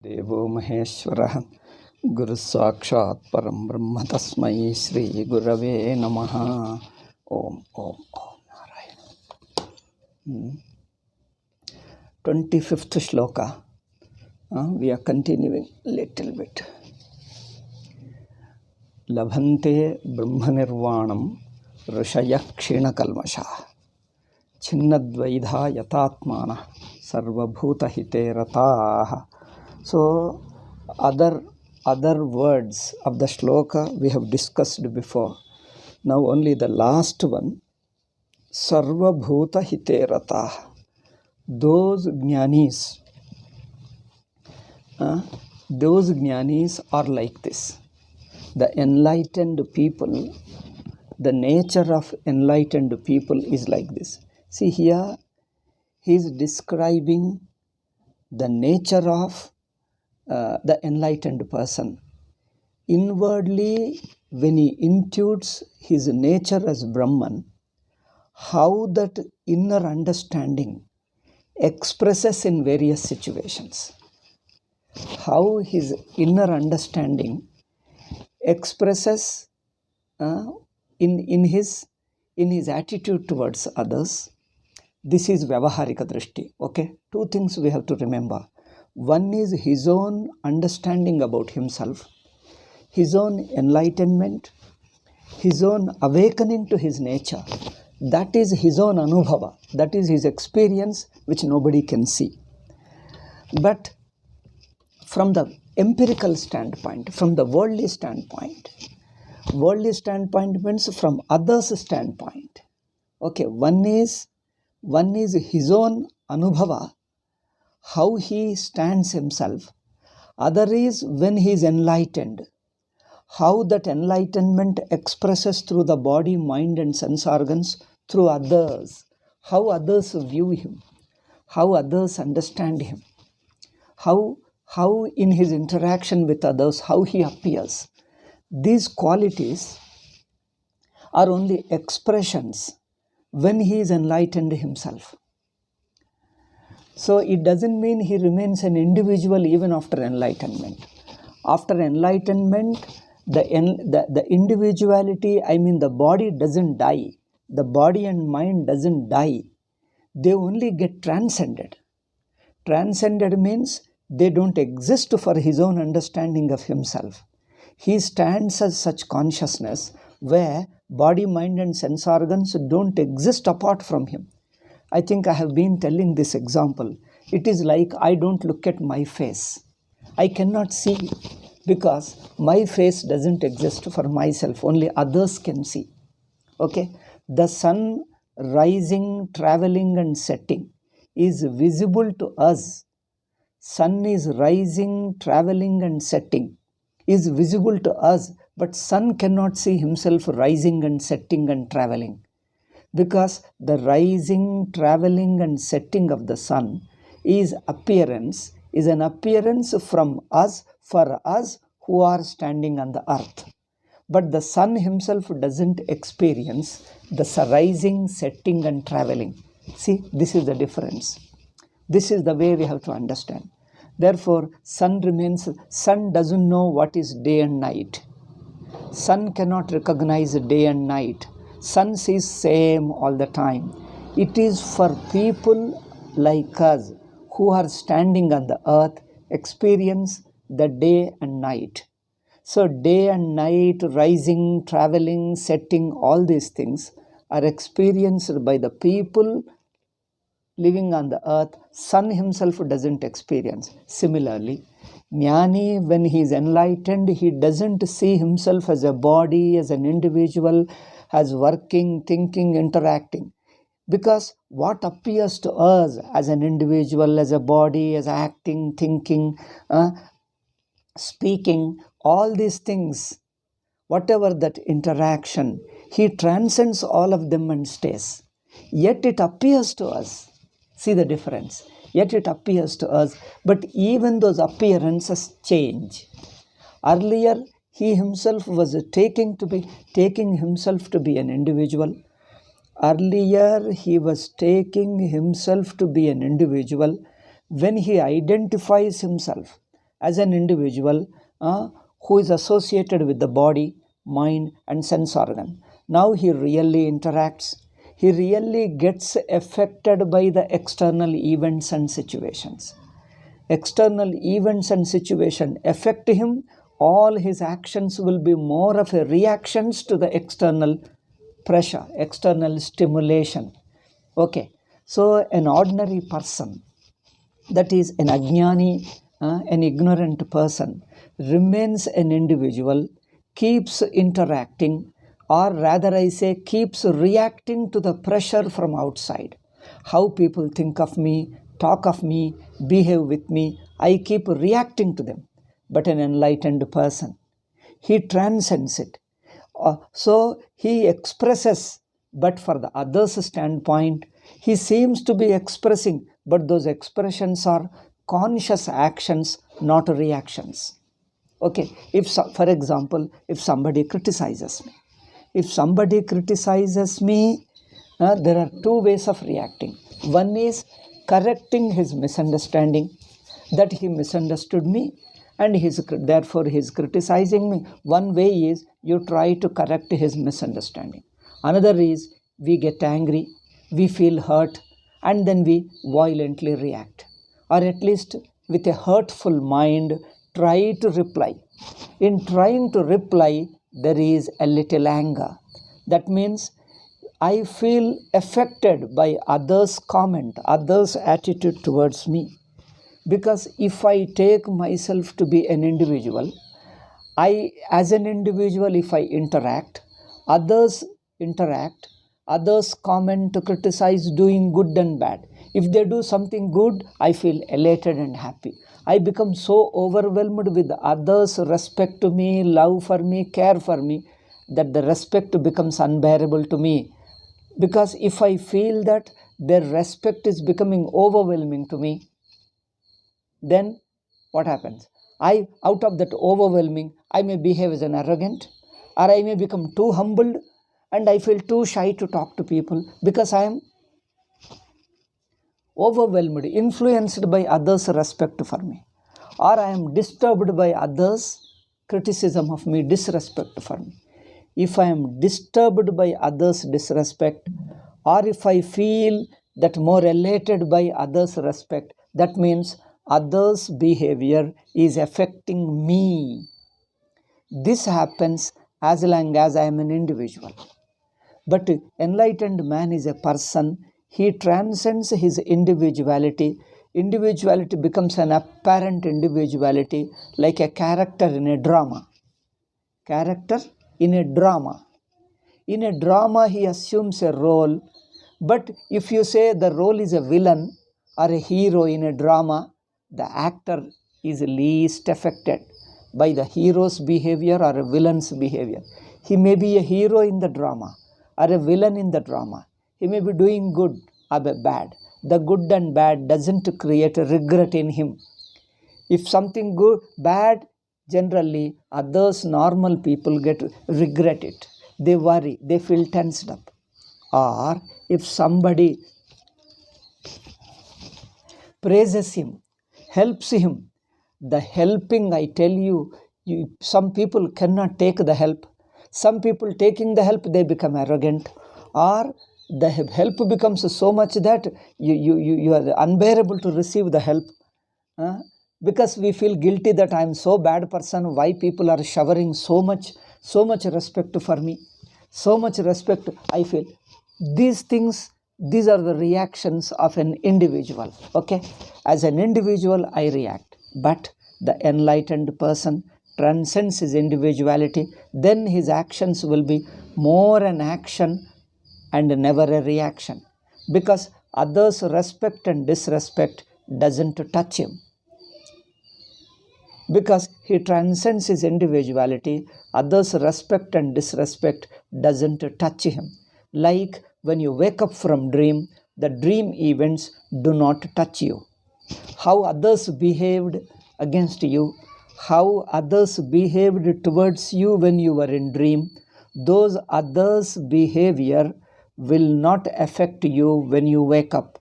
देवो महेश्वरः गुरुः साक्षात् परं ब्रह्म तस्मै श्री गुरवे नमः. Om Om Om Narayan. 25th shloka. We are continuing little bit. लभन्ते ब्रह्मनिर्वाणं ऋषयः क्षीणकल्मषाः छिन्नद्वैधा यतात्मानः सर्वभूतहिते रताः. So other words of the shloka we have discussed before. Now only the last one, sarva bhuta hite ratah. Those jnanis are like this. The enlightened people, the nature of enlightened people is like this. See here, he is describing the nature of the enlightened person. Inwardly, when he intuits his nature as Brahman, how that inner understanding expresses in various situations. How his inner understanding expresses in his attitude towards others. This is Vyavaharika Drishti. Okay, two things we have to remember. One is his own understanding about himself, his own enlightenment, his own awakening to his nature. That is his own anubhava. That is his experience which nobody can see. But from the empirical standpoint, from the worldly standpoint means from others' standpoint. Okay, one is his own anubhava, how he stands himself. Other is when he is enlightened, how that enlightenment expresses through the body, mind and sense organs through others, how others view him, how others understand him, how in his interaction with others, how he appears. These qualities are only expressions when he is enlightened himself. So it doesn't mean he remains an individual even after enlightenment. After enlightenment, the individuality, I mean the body doesn't die. The body and mind doesn't die. They only get transcended. Transcended means they don't exist for his own understanding of himself. He stands as such consciousness where body, mind and sense organs don't exist apart from him. I think I have been telling this example. It is like I don't look at my face. I cannot see because my face doesn't exist for myself. Only others can see. Okay? The sun rising, traveling and setting is visible to us. Sun is rising, traveling and setting is visible to us, but sun cannot see himself rising and setting and traveling. Because the rising, traveling and setting of the sun is an appearance from us, for us who are standing on the earth. But the sun himself doesn't experience the rising, setting and traveling. See, this is the difference. This is the way we have to understand. Therefore, sun doesn't know what is day and night. Sun cannot recognize day and night. Sun sees same all the time. It is for people like us who are standing on the earth experience the day and night. So day and night, rising, traveling, setting, all these things are experienced by the people living on the earth. Sun himself doesn't experience. Similarly, Jnani, when he is enlightened, he doesn't see himself as a body, as an individual, as working, thinking, interacting. Because what appears to us as an individual, as a body, as acting, thinking, speaking, all these things, whatever that interaction, he transcends all of them and stays. Yet it appears to us. See the difference. Yet it appears to us, but even those appearances change. Earlier, he himself was taking himself to be an individual. Earlier, he was taking himself to be an individual when he identifies himself as an individual who is associated with the body, mind, and sense organ. Now he really interacts. He really gets affected by the external events and situations. External events and situation affect him. All his actions will be more of a reactions to the external pressure, external stimulation. Okay, so an ordinary person, that is an ajnani, an ignorant person, remains an individual, keeps interacting, or rather I say keeps reacting to the pressure from outside. How people think of me, talk of me, behave with me, I keep reacting to them. But an enlightened person, he transcends it. So he expresses, but for the other's standpoint, he seems to be expressing, but those expressions are conscious actions, not reactions. Okay, for example, if somebody criticizes me, there are two ways of reacting. One is correcting his misunderstanding, that he misunderstood me and therefore he is criticizing me. One way is you try to correct his misunderstanding. Another is we get angry, we feel hurt, and then we violently react, or at least with a hurtful mind try to reply. In trying to reply, there is a little anger. That means I feel affected by others' comment, others' attitude towards me. Because if I take myself to be an individual, as an individual, if I others interact, others comment, criticize, doing good and bad. If they do something good, I feel elated and happy. I become so overwhelmed with others' respect to me, love for me, care for me, that the respect becomes unbearable to me. Because if I feel that their respect is becoming overwhelming to me, then what happens? Out of that overwhelming, I may behave as an arrogant, or I may become too humbled, and I feel too shy to talk to people because I am overwhelmed, influenced by others' respect for me, or I am disturbed by others' criticism of me, disrespect for me. If I am disturbed by others' disrespect, or if I feel that more elated by others' respect, that means others' behavior is affecting me. This happens as long as I am an individual. But enlightened man is a person, he transcends his individuality. Individuality becomes an apparent individuality, like a character in a drama. Character in a drama. In a drama, he assumes a role, but if you say the role is a villain or a hero in a drama, the actor is least affected by the hero's behavior or a villain's behavior. He may be a hero in the drama or a villain in the drama. He may be doing good or bad. The good and bad doesn't create a regret in him. If something good, bad, generally others, normal people regret it. They worry, they feel tensed up. Or if somebody praises him, helps him, the helping, I tell you, some people cannot take the help. Some people taking the help, they become arrogant, or the help becomes so much that you are unbearable to receive the help. Because we feel guilty that I am so bad person, why people are showering so much respect for me, so much respect I feel. These things, these are the reactions of an individual. Okay, as an individual I react, but the enlightened person transcends his individuality. Then his actions will be more an action and never a reaction, because others' respect and disrespect doesn't touch him. Because he transcends his individuality, others' respect and disrespect doesn't touch him. Like when you wake up from dream, the dream events do not touch you. How others behaved against you, how others behaved towards you when you were in dream, those others' behavior will not affect you when you wake up.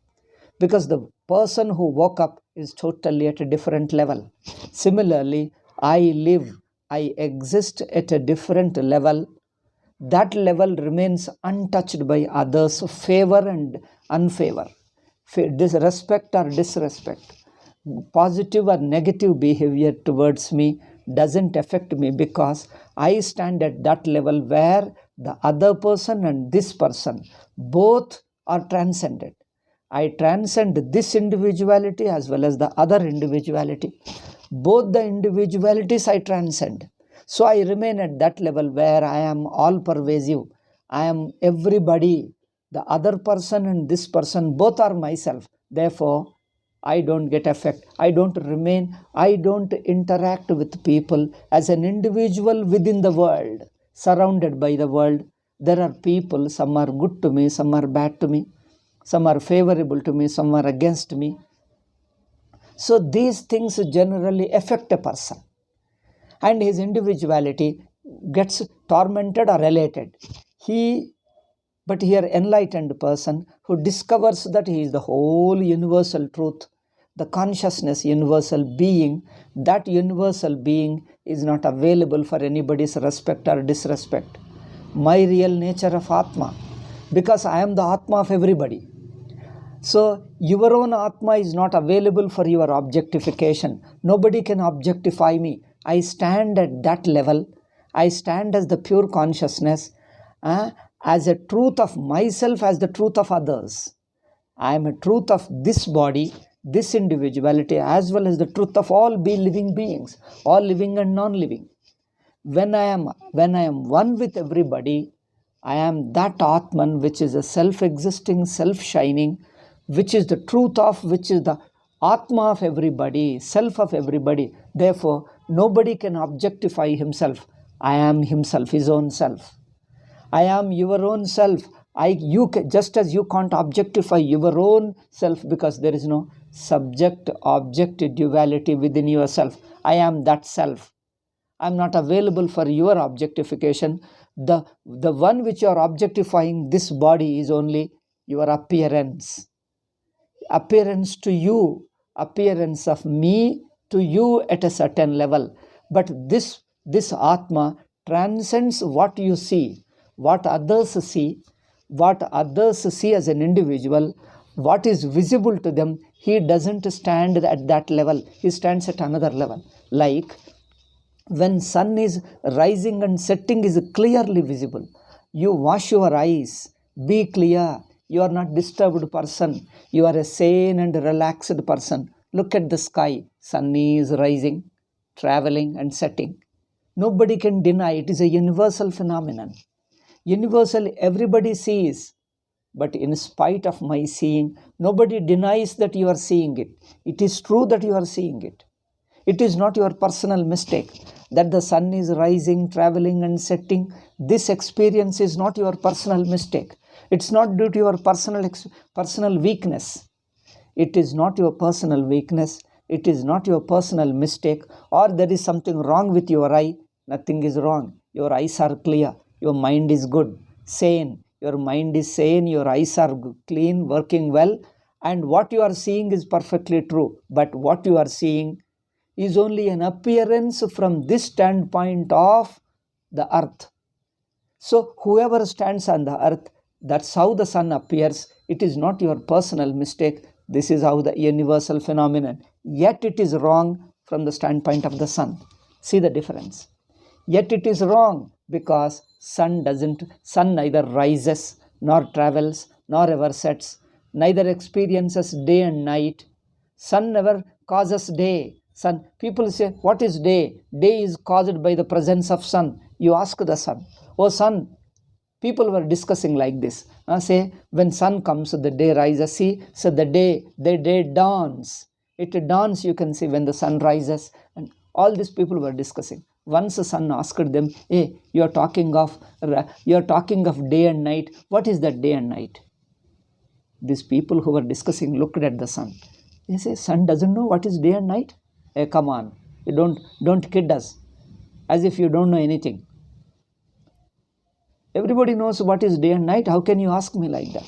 Because the person who woke up is totally at a different level. Similarly, I exist at a different level. That level remains untouched by others' favor and unfavor, respect or disrespect, positive or negative behavior towards me doesn't affect me, because I stand at that level where the other person and this person both are transcended. I transcend this individuality as well as the other individuality. Both the individualities I transcend. So I remain at that level where I am all pervasive. I am everybody. The other person and this person both are myself. Therefore, I don't get affected. I don't interact with people as an individual within the world, surrounded by the world. There are people, some are good to me, some are bad to me, some are favorable to me, some are against me. So these things generally affect a person, and his individuality gets tormented or elated. But here, enlightened person who discovers that he is the whole universal truth, the consciousness, universal being, that universal being is not available for anybody's respect or disrespect. My real nature of Atma, because I am the Atma of everybody. So your own Atma is not available for your objectification. Nobody can objectify me. I stand at that level. I stand as the pure consciousness, as a truth of myself, as the truth of others. I am a truth of this body, this individuality, as well as the truth of all living beings, all living and non-living. When I am one with everybody, I am that Atman, which is a self-existing, self-shining, which is the truth of, which is the Atma of everybody, self of everybody. Therefore, nobody can objectify himself. I am himself, his own self. I am your own self. Just as you can't objectify your own self, because there is no subject-object duality within yourself. I am that self. I am not available for your objectification. The one which you are objectifying, this body, is only your appearance. Appearance to you, appearance of me to you at a certain level. But this Atma transcends what you see, what others see as an individual, what is visible to them. He doesn't stand at that level. He stands at another level. Like when sun is rising and setting is clearly visible. You wash your eyes, be clear. You are not disturbed person. You are a sane and relaxed person. Look at the sky. Sun is rising, traveling and setting. Nobody can deny it is a universal phenomenon. Universal, everybody sees. But in spite of my seeing, nobody denies that you are seeing it. It is true that you are seeing it. It is not your personal mistake that the sun is rising, traveling and setting. This experience is not your personal mistake. It's not due to your personal weakness. It is not your personal weakness. It is not your personal mistake, or there is something wrong with your eye. Nothing is wrong. Your eyes are clear. Your mind is good, sane. Your mind is sane. Your eyes are clean, working well. And what you are seeing is perfectly true. But what you are seeing is only an appearance from this standpoint of the earth. So whoever stands on the earth, that's how the sun appears. It is not your personal mistake. This is how the universal phenomenon. Yet it is wrong from the standpoint of the sun. See the difference. Yet it is wrong because sun neither rises, nor travels, nor ever sets, neither experiences day and night. Sun never causes day. People say, what is day? Day is caused by the presence of sun. You ask the sun, oh sun. People were discussing like this. Say, when sun comes, the day rises. See, so the day dawns. It dawns, you can see, when the sun rises. And all these people were discussing. Once the sun asked them, hey, you're talking of day and night. What is that day and night? These people who were discussing looked at the sun. They say, sun doesn't know what is day and night? Hey, come on, you don't kid us, as if you don't know anything. Everybody knows what is day and night. How can you ask me like that?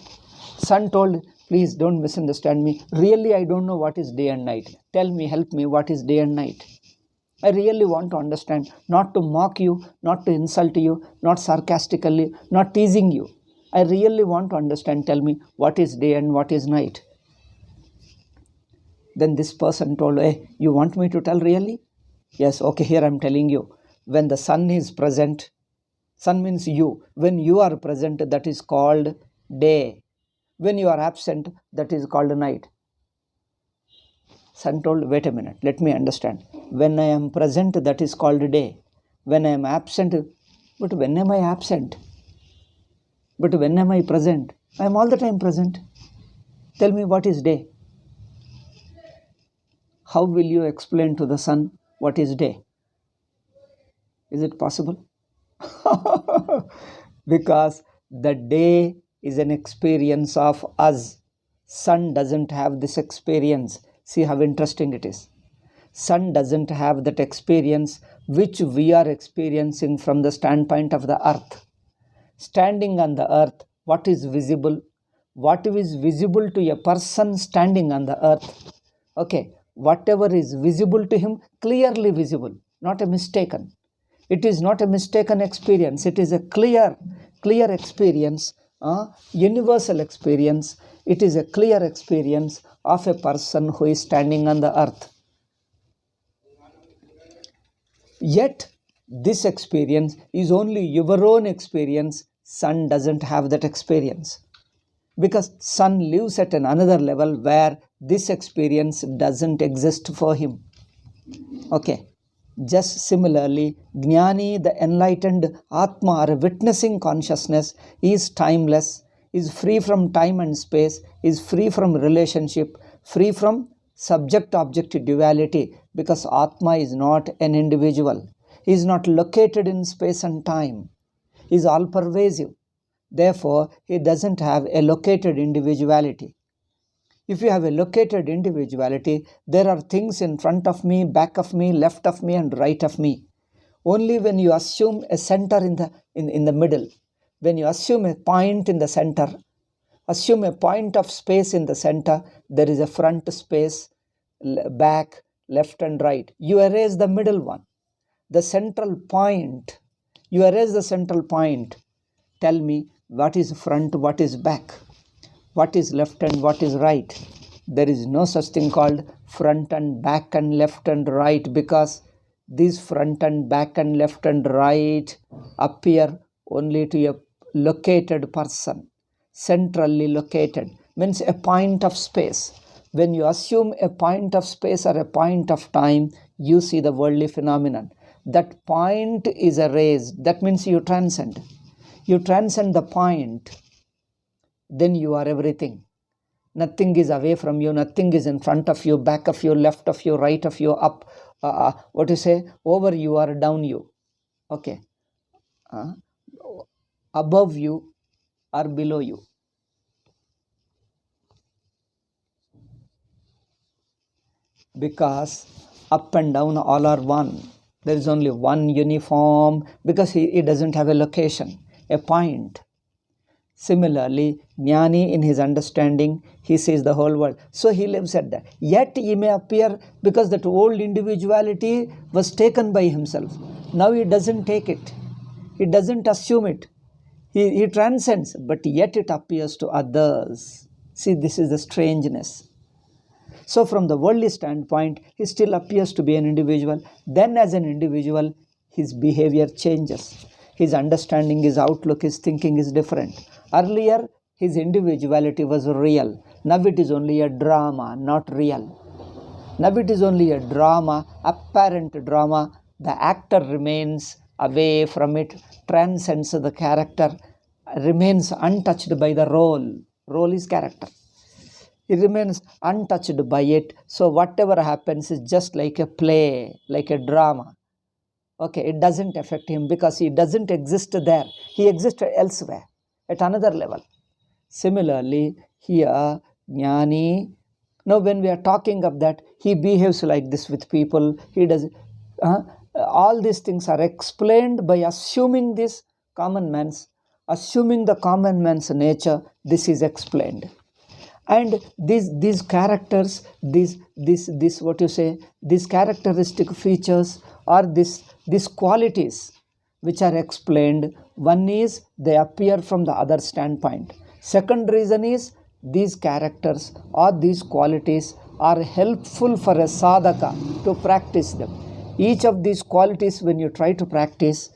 Sun told, Please don't misunderstand me. Really, I don't know what is day and night. Tell me, help me, what is day and night? I really want to understand, not to mock you, not to insult you, not sarcastically, not teasing you. I really want to understand. Tell me, what is day and what is night? Then this person told, hey, you want me to tell really? Yes, okay, here I'm telling you. When the sun is present, sun means you. When you are present, that is called day. When you are absent, that is called night. Son told, wait a minute, let me understand. When I am present, that is called day. When I am absent, but when am I absent? But when am I present? I am all the time present. Tell me, what is day? How will you explain to the sun what is day? Is it possible? Because the day is an experience of us. Sun doesn't have this experience. See how interesting it is. Sun doesn't have that experience which we are experiencing from the standpoint of the earth. Standing on the earth, what is visible? What is visible to a person standing on the earth? Okay, whatever is visible to him, clearly visible, not a mistaken. It is not a mistaken experience. It is a clear experience, universal experience. It is a clear experience of a person who is standing on the earth. Yet, this experience is only your own experience. Sun doesn't have that experience. Because sun lives at another level where this experience doesn't exist for him. Okay. Just similarly, Jnani, the enlightened Atma or witnessing consciousness, is timeless, is free from time and space, is free from relationship, free from subject-object duality, because Atma is not an individual. He is not located in space and time. He is all-pervasive. Therefore, he doesn't have a located individuality. If you have a located individuality, there are things in front of me, back of me, left of me, and right of me. Only when you assume a center in the middle, when you assume a point in the center, assume a point of space in the center, there is a front space, back, left, and right. You erase the middle one, the central point. You erase the central point. Tell me, what is front, what is back? What is left and what is right? There is no such thing called front and back and left and right, because these front and back and left and right appear only to a located person. Centrally located means a point of space. When you assume a point of space or a point of time, you see the worldly phenomenon. That point is erased. That means you transcend. You transcend the point. Then you are everything. Nothing is away from you, nothing is in front of you, back of you, left of you, right of you, up, over you or down you. Okay. Above you or below you. Because up and down all are one. There is only one uniform, because he doesn't have a location, a point. Similarly, Jnani, in his understanding, he sees the whole world. So he lives at that. Yet he may appear, because that old individuality was taken by himself. Now he doesn't take it. He doesn't assume it. He transcends, but yet it appears to others. See, this is the strangeness. So from the worldly standpoint, he still appears to be an individual. Then as an individual, his behavior changes. His understanding, his outlook, his thinking is different. Earlier, his individuality was real. Now it is only a drama, not real. Now it is only a drama, apparent drama. The actor remains away from it, transcends the character, remains untouched by the role. Role is character. He remains untouched by it. So whatever happens is just like a play, like a drama. Okay, it doesn't affect him because he doesn't exist there. He exists elsewhere, at another level. Similarly, here, Jnani, now when we are talking of that, he behaves like this with people. He does, all these things are explained by assuming this common man's, assuming the common man's nature. This is explained. And these characters, this what you say, these characteristic features, or these qualities which are explained, one is they appear from the other standpoint. Second reason is these characters or these qualities are helpful for a sadhaka to practice them. Each of these qualities, when you try to practice,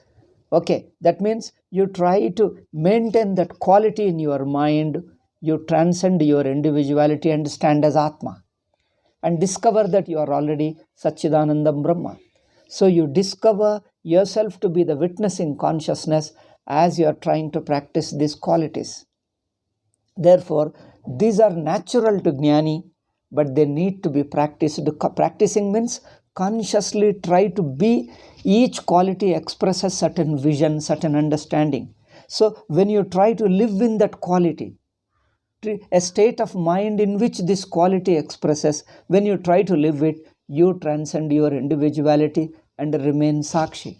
okay, that means you try to maintain that quality in your mind, you transcend your individuality and stand as Atma, and discover that you are already Satchidanandam Brahma. So you discover yourself to be the witnessing consciousness as you are trying to practice these qualities. Therefore, these are natural to Jnani, but they need to be practiced. Practicing means consciously try to be, each quality expresses certain vision, certain understanding. So when you try to live in that quality, a state of mind in which this quality expresses, when you try to live it, you transcend your individuality and remain Sakshi.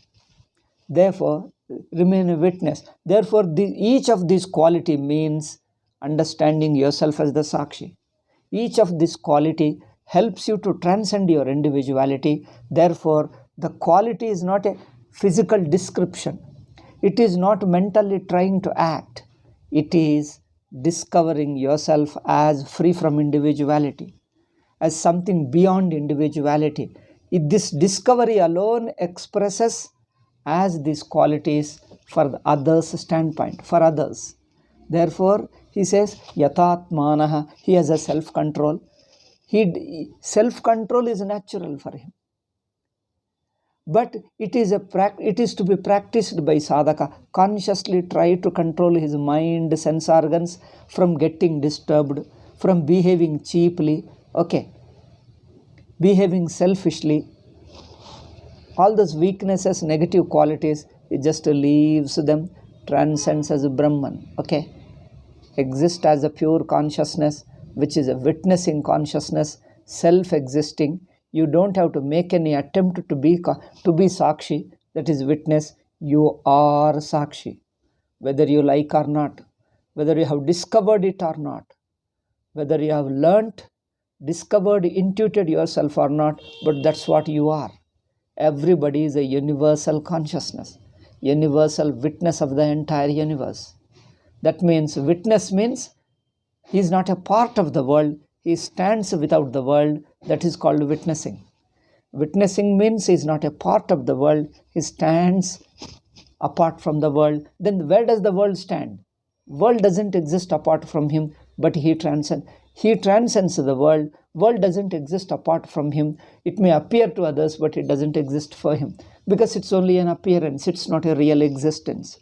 Therefore, remain a witness. Therefore, each of these quality means understanding yourself as the Sakshi. Each of this quality helps you to transcend your individuality. Therefore, the quality is not a physical description. It is not mentally trying to act. It is discovering yourself as free from individuality, as something beyond individuality. This discovery alone expresses as these qualities for the others' standpoint, for others. Therefore, he says, Yatatmanaha, he has a self-control. Self-control is natural for him. But it is to be practiced by sadhaka. Consciously try to control his mind, sense organs from getting disturbed, from behaving cheaply, okay, behaving selfishly. All those weaknesses, negative qualities, it just leaves them, transcends as a Brahman, okay, exists as a pure consciousness, which is a witnessing consciousness, self-existing. You don't have to make any attempt to be Sakshi, that is witness. You are Sakshi, whether you like or not, whether you have discovered it or not, whether you have learnt, discovered, intuited yourself or not, but that's what you are. Everybody is a universal consciousness, universal witness of the entire universe. That means, witness means he is not a part of the world, he stands without the world. That is called witnessing. Witnessing means he is not a part of the world, he stands apart from the world. Then where does the world stand? World doesn't exist apart from him, but he transcends the world. World doesn't exist apart from him. It may appear to others, but it doesn't exist for him, because it's only an appearance, it's not a real existence.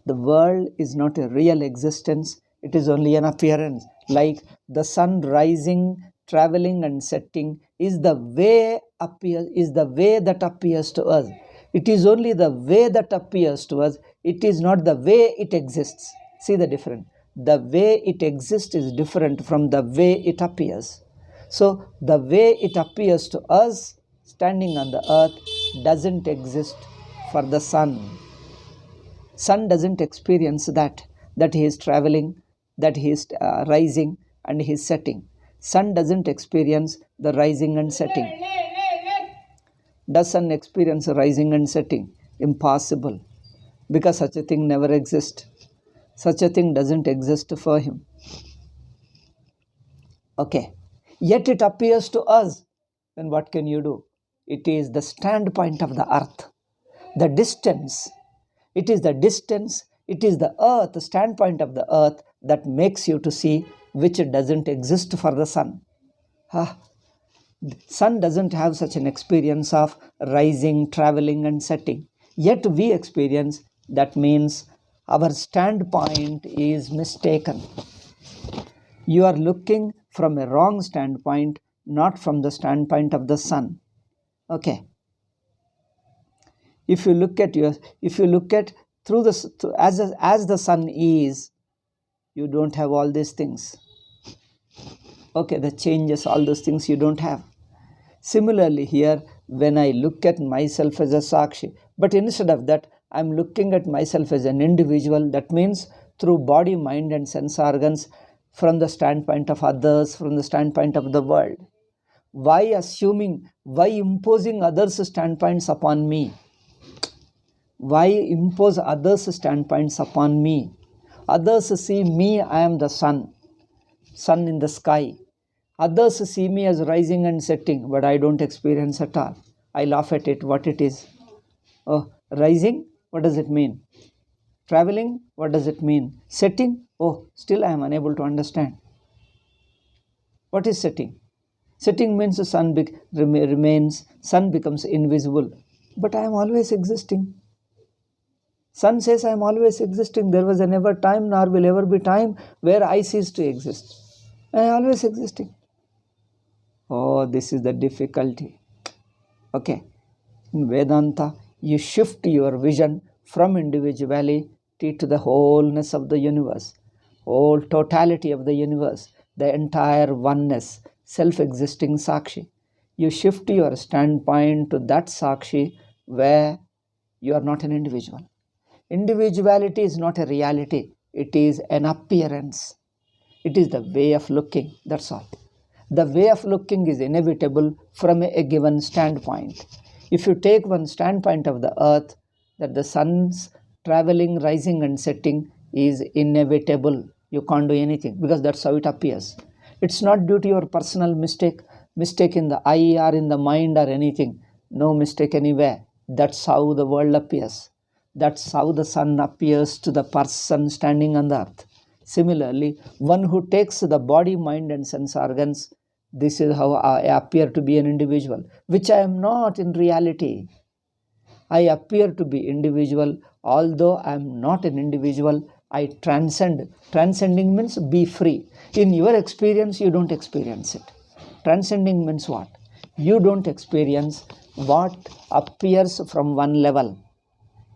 The world is not a real existence, it is only an appearance. Like the sun rising, traveling and setting is the way that appears to us. It is only the way that appears to us, it is not the way it exists. See the difference. The way it exists is different from the way it appears. So the way it appears to us standing on the earth doesn't exist for the sun. Sun doesn't experience that he is traveling, that he is rising and he is setting. Sun doesn't experience the rising and setting. Does sun experience rising and setting? Impossible, because such a thing never exists. Such a thing doesn't exist for him. Okay, yet it appears to us. Then what can you do? It is the standpoint of the earth, the distance. It is the distance, it is the earth, the standpoint of the earth that makes you to see, which doesn't exist for the sun. Sun doesn't have such an experience of rising, traveling and setting. Yet we experience. That means our standpoint is mistaken. You are looking from a wrong standpoint, not from the standpoint of the sun. Okay. If you look at through as the sun is, you don't have all these things. Okay, the changes, all those things you don't have. Similarly here, when I look at myself as a Sakshi, but instead of that, I'm looking at myself as an individual. That means through body, mind and sense organs, from the standpoint of others, from the standpoint of the world? Why assuming, why imposing others' standpoints upon me? Why impose others' standpoints upon me? Others see me, I am the sun in the sky. Others see me as rising and setting, but I don't experience at all. I laugh at it, what it is. Oh, rising, what does it mean? Traveling, what does it mean? Setting, oh, still I am unable to understand. What is setting? Setting means the sun remains, sun becomes invisible. But I am always existing. Sun says I am always existing. There was a never time, nor will ever be time where I cease to exist. I am always existing. Oh, this is the difficulty. Okay. In Vedanta, you shift your vision from individuality to the wholeness of the universe, whole totality of the universe, the entire oneness, self-existing Sakshi. You shift your standpoint to that Sakshi where you are not an individual. Individuality is not a reality. It is an appearance. It is the way of looking. That's all. The way of looking is inevitable from a given standpoint. If you take one standpoint of the earth, that the sun's traveling, rising and setting is inevitable. You can't do anything because that's how it appears. It's not due to your personal mistake in the eye or in the mind or anything. No mistake anywhere. That's how the world appears. That's how the sun appears to the person standing on the earth. Similarly, one who takes the body, mind and sense organs, this is how I appear to be an individual, which I am not in reality. I appear to be individual, although I am not an individual. I transcend. Transcending means be free. In your experience, you don't experience it. Transcending means what? You don't experience what appears from one level.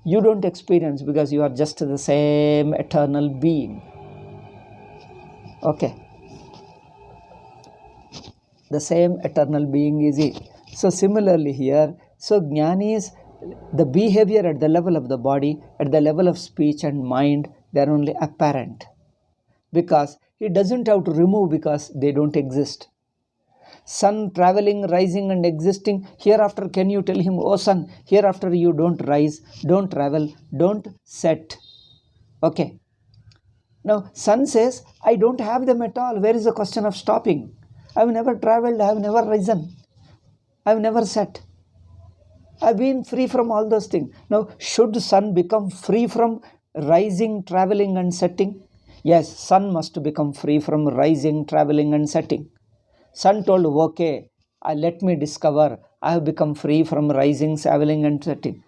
You don't experience because you are just the same eternal being. Okay. The same eternal being is it. So similarly here, so Jnani is the behavior at the level of the body, at the level of speech and mind, they are only apparent. Because he doesn't have to remove because they don't exist. Sun traveling, rising and existing, hereafter can you tell him, oh sun, hereafter you don't rise, don't travel, don't set. Okay. Now sun says, I don't have them at all. Where is the question of stopping? I have never traveled, I have never risen, I have never set. I have been free from all those things. Now, should sun become free from rising, traveling and setting? Yes, sun must become free from rising, traveling and setting. Sun told, okay, let me discover, I have become free from rising, traveling and setting.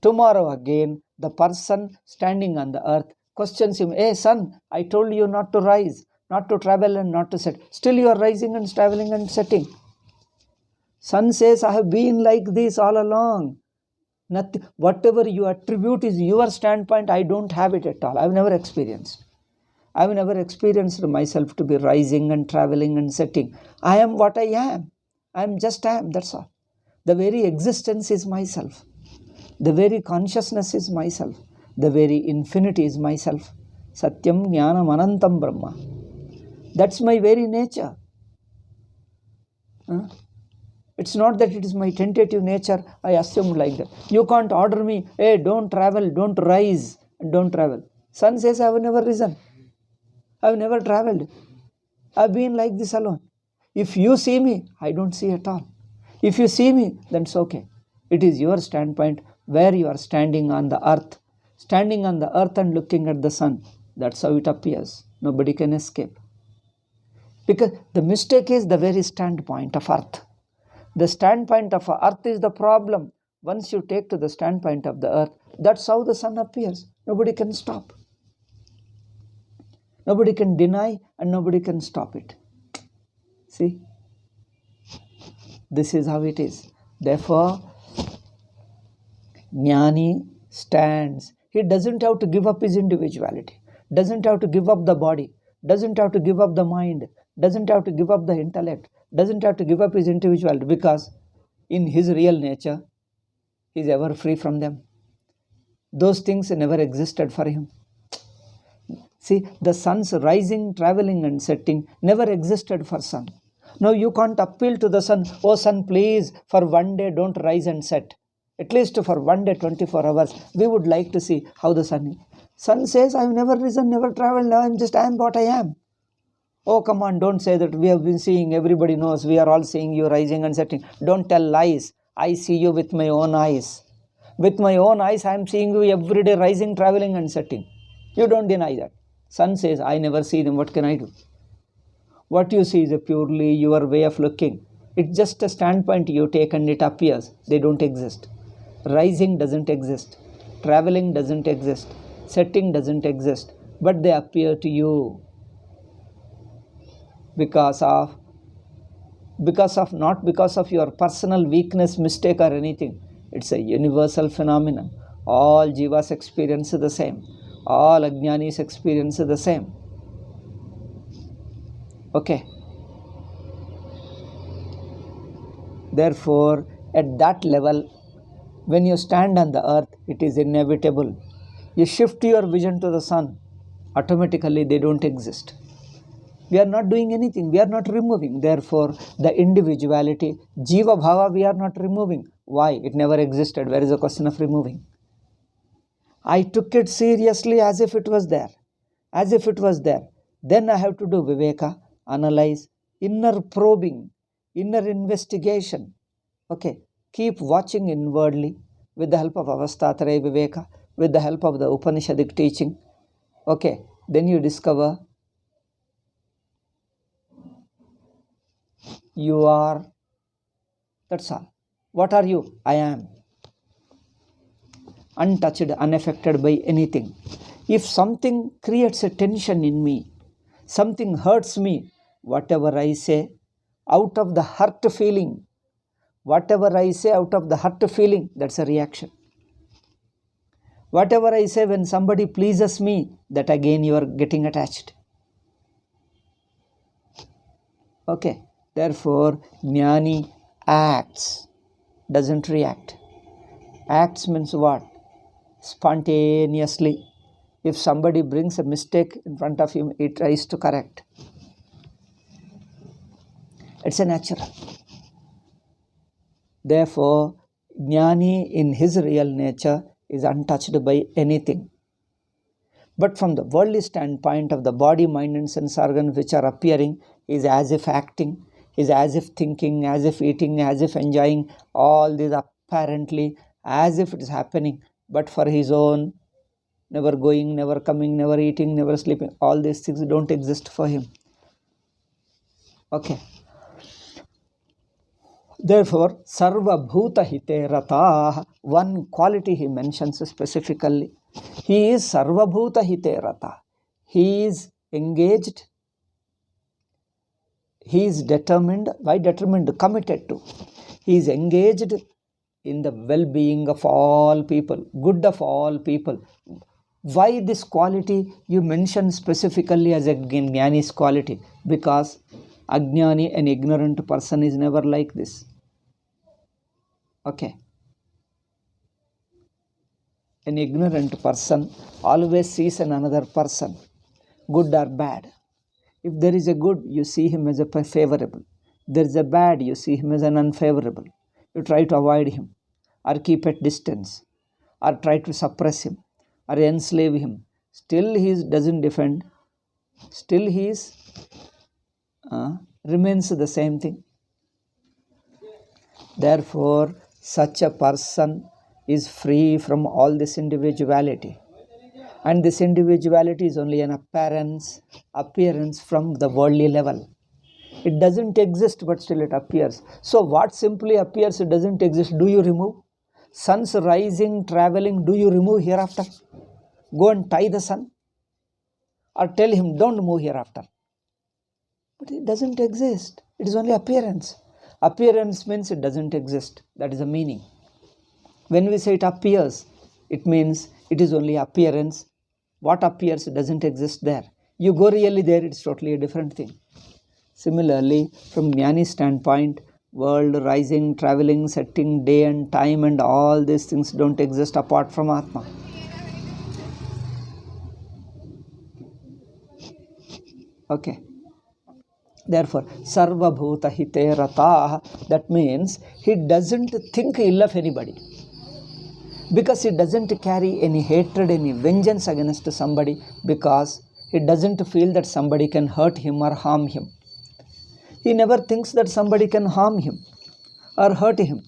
Tomorrow again, the person standing on the earth questions him, hey sun, I told you not to rise, not to travel and not to set. Still you are rising and traveling and setting. Sun says, I have been like this all along. Nothing, whatever you attribute is your standpoint. I don't have it at all. I have never experienced. I have never experienced myself to be rising and traveling and setting. I am what I am. I am just I am. That's all. The very existence is myself. The very consciousness is myself. The very infinity is myself. Satyam Jnanam Anantam Brahma. That's my very nature. It's not that it is my tentative nature, I assume like that. You can't order me, hey, don't travel, don't rise, and don't travel. Sun says, I have never risen. I have never traveled. I have been like this alone. If you see me, I don't see at all. If you see me, then it's okay. It is your standpoint where you are standing on the earth. Standing on the earth and looking at the sun. That's how it appears. Nobody can escape. Because the mistake is the very standpoint of earth. The standpoint of earth is the problem. Once you take to the standpoint of the earth, that's how the sun appears. Nobody can stop. Nobody can deny and nobody can stop it. See? This is how it is. Therefore, Jnani stands. He doesn't have to give up his individuality. Doesn't have to give up the body. Doesn't have to give up the mind. Doesn't have to give up the intellect. Doesn't have to give up his individuality because in his real nature, he is ever free from them. Those things never existed for him. See, the sun's rising, traveling and setting never existed for sun. Now you can't appeal to the sun, oh sun, please, for one day don't rise and set. At least for one day, 24 hours, we would like to see how the sun is. Sun says, I've never risen, never traveled, I am what I am. Oh, come on, don't say that we have been seeing, everybody knows, we are all seeing you rising and setting. Don't tell lies. I see you with my own eyes. With my own eyes, I am seeing you every day rising, traveling and setting. You don't deny that. Sun says, I never see them, what can I do? What you see is a purely your way of looking. It's just a standpoint you take and it appears. They don't exist. Rising doesn't exist. Traveling doesn't exist. Setting doesn't exist. But they appear to you not because of your personal weakness, mistake or anything. It's a universal phenomenon. All jivas experience the same. All ajnanis experience the same. Okay. Therefore, at that level, when you stand on the earth, it is inevitable. You shift your vision to the sun, automatically they don't exist. We are not doing anything, we are not removing. Therefore, the individuality, jiva bhava, we are not removing. Why? It never existed. Where is the question of removing? I took it seriously as if it was there. As if it was there. Then I have to do viveka, analyze, inner probing, inner investigation. Okay, keep watching inwardly with the help of Avastatraya Viveka, with the help of the Upanishadic teaching. Okay, then you discover you are, that's all. What are you? I am. Untouched, unaffected by anything. If something creates a tension in me, something hurts me, whatever I say, out of the hurt feeling, whatever I say out of the hurt feeling, that's a reaction. Whatever I say when somebody pleases me, that again you are getting attached. Okay, therefore, jnani acts, doesn't react. Acts means what? Spontaneously. If somebody brings a mistake in front of him, he tries to correct. It's a natural. Therefore, jnani in his real nature is untouched by anything. But from the worldly standpoint of the body, mind and sense organs which are appearing, is as if acting, is as if thinking, as if eating, as if enjoying, all these apparently as if it is happening, but for his own, never going, never coming, never eating, never sleeping, all these things don't exist for him. Okay. Therefore, sarva bhuta hite rata, one quality he mentions specifically. He is sarva bhuta hite rata. He is engaged. He is determined. Why determined? Committed to. He is engaged in the well-being of all people, good of all people. Why this quality you mention specifically as a jnani's quality? Because ajnani, an ignorant person, is never like this. Okay. An ignorant person always sees another person, good or bad. If there is a good, you see him as a favorable. If there is a bad, you see him as an unfavorable. You try to avoid him, or keep at distance, or try to suppress him, or enslave him. Still he doesn't defend. Still he remains the same thing. Therefore, such a person is free from all this individuality. And this individuality is only an appearance from the worldly level. It doesn't exist, but still it appears. So what simply appears, it doesn't exist. Do you remove? Sun's rising, traveling, do you remove hereafter? Go and tie the sun? Or tell him, don't move hereafter? But it doesn't exist. It is only appearance. Appearance means it doesn't exist. That is the meaning. When we say it appears, it means it is only appearance. What appears doesn't exist there. You go really there, it's totally a different thing. Similarly, from jnani's standpoint, world, rising, traveling, setting, day and time and all these things don't exist apart from Atma. Okay. Therefore, sarva bhuta hite rataha, that means he doesn't think ill of anybody, because he doesn't carry any hatred, any vengeance against somebody, because he doesn't feel that somebody can hurt him or harm him. He never thinks that somebody can harm him or hurt him.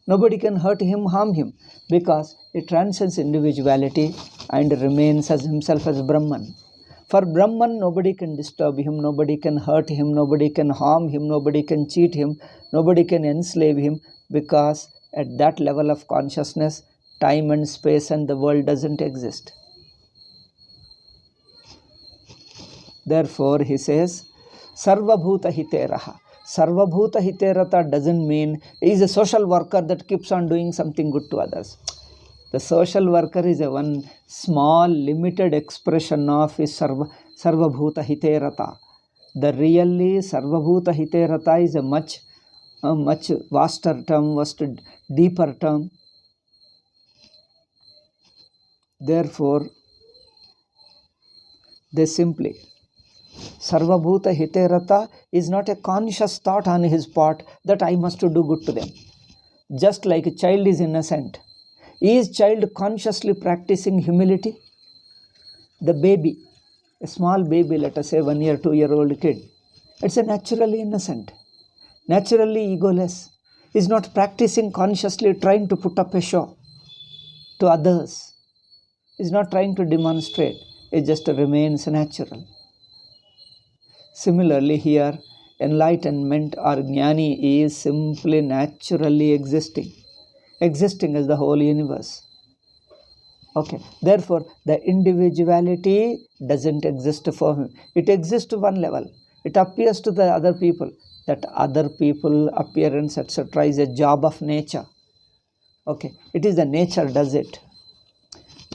Nobody can hurt him, harm him, because he transcends individuality and remains as himself as Brahman. For Brahman, nobody can disturb him, nobody can hurt him, nobody can harm him, nobody can cheat him, nobody can enslave him, because at that level of consciousness, time and space and the world doesn't exist. Therefore, he says, Sarvabhuta hiteraha. Sarvabhuta hiterata doesn't mean he is a social worker that keeps on doing something good to others. The social worker is a one small limited expression of his Sarvabhuta hiterata. The really Sarvabhuta hiterata is a much vaster term, deeper term. Therefore, they simply, Sarvabhuta hiterata is not a conscious thought on his part that I must do good to them. Just like a child is innocent. Is child consciously practicing humility? The baby, a small baby, let us say 1 year, 2-year-old kid, it's a naturally innocent, naturally egoless. Is not practicing consciously trying to put up a show to others. Is not trying to demonstrate. It just remains natural. Similarly here, enlightenment or jnani is simply naturally existing as the whole universe. Okay, therefore the individuality doesn't exist for him. It exists to one level. It appears to the other people. That other people appearance, etc. is a job of nature. Okay, it is the nature does it.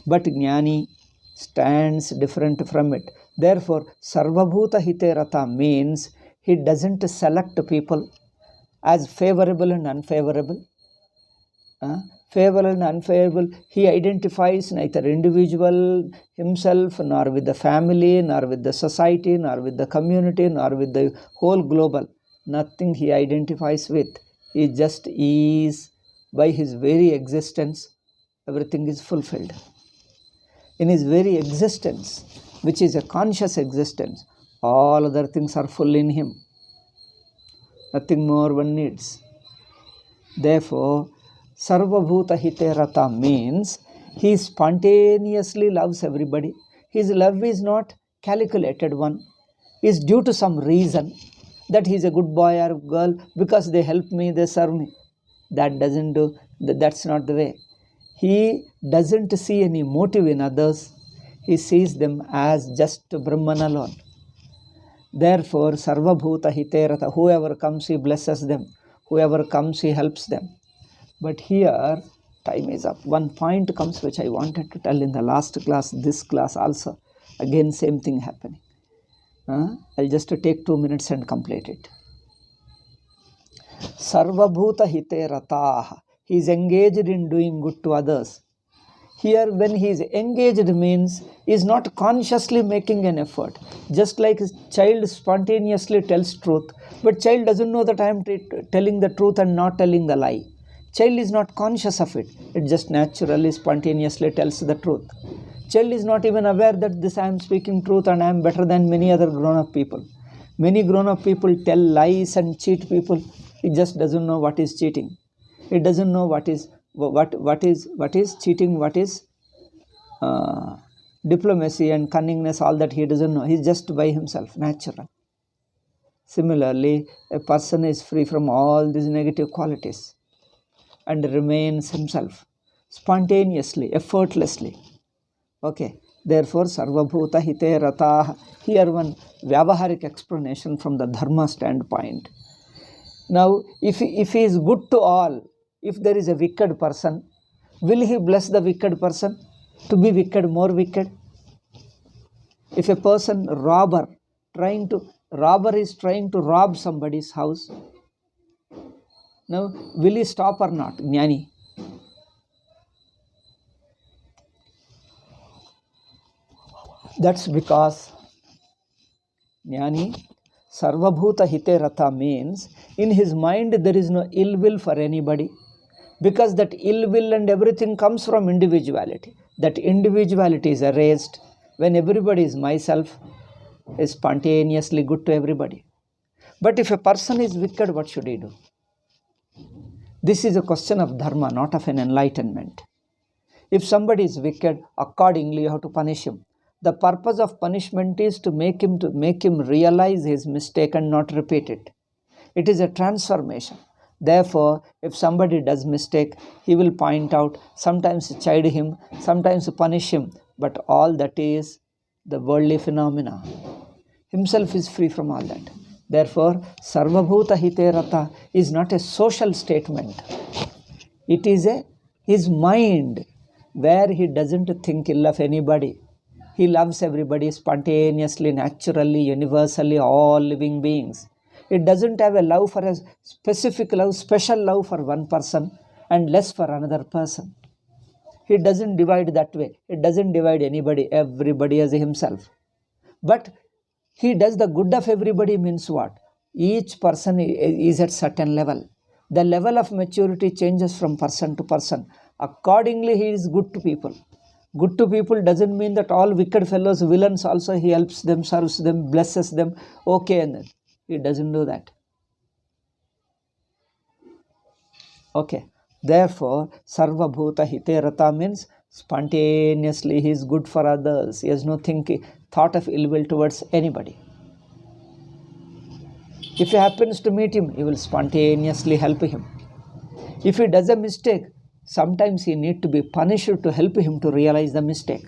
But jnani stands different from it. Therefore, sarvabhuta hiterata means he doesn't select people as favorable and unfavorable. Favorable and unfavorable, he identifies neither individual himself, nor with the family, nor with the society, nor with the community, nor with the whole global. Nothing he identifies with. He just is. By his very existence, everything is fulfilled. In his very existence, which is a conscious existence, all other things are full in him. Nothing more one needs. Therefore, Sarvabhuta hiterata means he spontaneously loves everybody. His love is not calculated one. Is due to some reason that he is a good boy or girl because they help me, they serve me. That doesn't do. That's not the way. He doesn't see any motive in others. He sees them as just Brahman alone. Therefore, Sarvabhuta hiterata, whoever comes, he blesses them. Whoever comes, he helps them. But here, time is up. One point comes which I wanted to tell in the last class, this class also. Again, same thing happening. I'll just take 2 minutes and complete it. Sarvabhuta hiterataha. He is engaged in doing good to others. Here, when he is engaged means he is not consciously making an effort. Just like a child spontaneously tells truth, but child doesn't know that I am telling the truth and not telling the lie. Child is not conscious of it. It just naturally, spontaneously tells the truth. Child is not even aware that this I am speaking truth and I am better than many other grown-up people. Many grown-up people tell lies and cheat people. He just doesn't know what is cheating. He doesn't know what is cheating, what is diplomacy and cunningness, all that he doesn't know. He's just by himself, natural. Similarly, a person is free from all these negative qualities and remains himself spontaneously, effortlessly. Okay, therefore, Sarvabhuta hite rataha. Here one vyavaharic explanation from the dharma standpoint. Now, if he is good to all, if there is a wicked person, will he bless the wicked person to be wicked, more wicked? If a person, robber is trying to rob somebody's house, now will he stop or not? Jnani. That's because Jnani, Sarvabhuta Hite Rata means in his mind there is no ill will for anybody, because that ill will and everything comes from individuality. That individuality is erased when everybody is myself, is spontaneously good to everybody. But if a person is wicked, what should he do? This is a question of dharma, not of an enlightenment. If somebody is wicked, accordingly you have to punish him. The purpose of punishment is to make him realize his mistake and not repeat it. It is a transformation. Therefore, if somebody does mistake, he will point out, sometimes chide him, sometimes punish him, but all that is the worldly phenomena. Himself is free from all that. Therefore, Sarvabhuta Hite Rata is not a social statement. It is his mind, where he doesn't think ill of anybody. He loves everybody spontaneously, naturally, universally, all living beings. It doesn't have a love for a specific love, special love for one person and less for another person. He doesn't divide that way. It doesn't divide anybody, everybody as himself. But he does the good of everybody means what? Each person is at certain level. The level of maturity changes from person to person. Accordingly, he is good to people. Good to people doesn't mean that all wicked fellows, villains also, he helps them, serves them, blesses them. Okay, and then he doesn't do that. Okay. Therefore, Sarva Bhuta Hite Rata means spontaneously he is good for others. He has no thought of ill will towards anybody. If he happens to meet him, he will spontaneously help him. If he does a mistake, sometimes he need to be punished to help him to realize the mistake.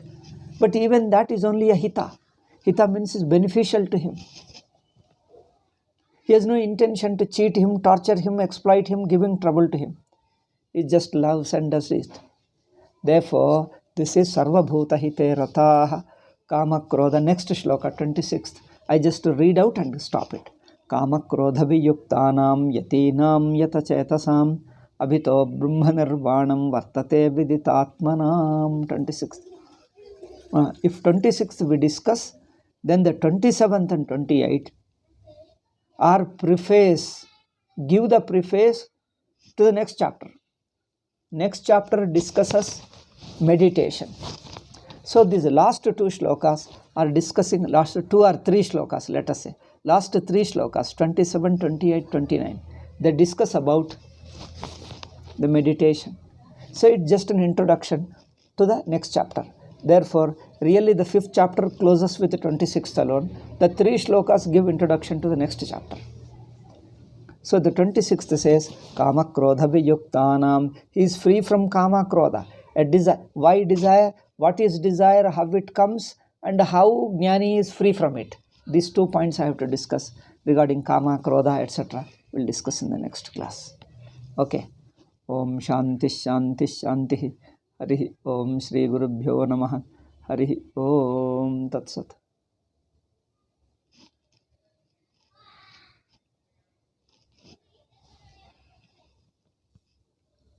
But even that is only a hita. Hita means is beneficial to him. He has no intention to cheat him, torture him, exploit him, giving trouble to him. He just loves and does it. Therefore, this is Sarva Bhuta Hite Rataha Kama Krodha. Next shloka, 26th. I just read out and stop it. Kama Krodha Viyuktanam Yatinam Yata Chetasam Abhito Brahma Nirvanam Vartate Viditatmanam. 26th. If 26th we discuss, then the 27th and 28th are preface, give the preface to the next chapter. Next chapter discusses meditation. So these last two shlokas are discussing, last 2 or 3 shlokas, let us say. Last 3 shlokas, 27, 28, 29. They discuss about the meditation. So it's just an introduction to the next chapter. Therefore, really the 5th chapter closes with the 26th alone. The 3 shlokas give introduction to the next chapter. So the 26th says, Kama Krodha Viyuktanam. He is free from Kama Krodha. Why desire? What is desire? How it comes? And how Jnani is free from it. These 2 points I have to discuss regarding Kama, Krodha, etc. We'll discuss in the next class. Okay. Om Shanti Shanti Shanti. Hari Om Shri Gurubhyo Namaha. Hari Om Tat Sat.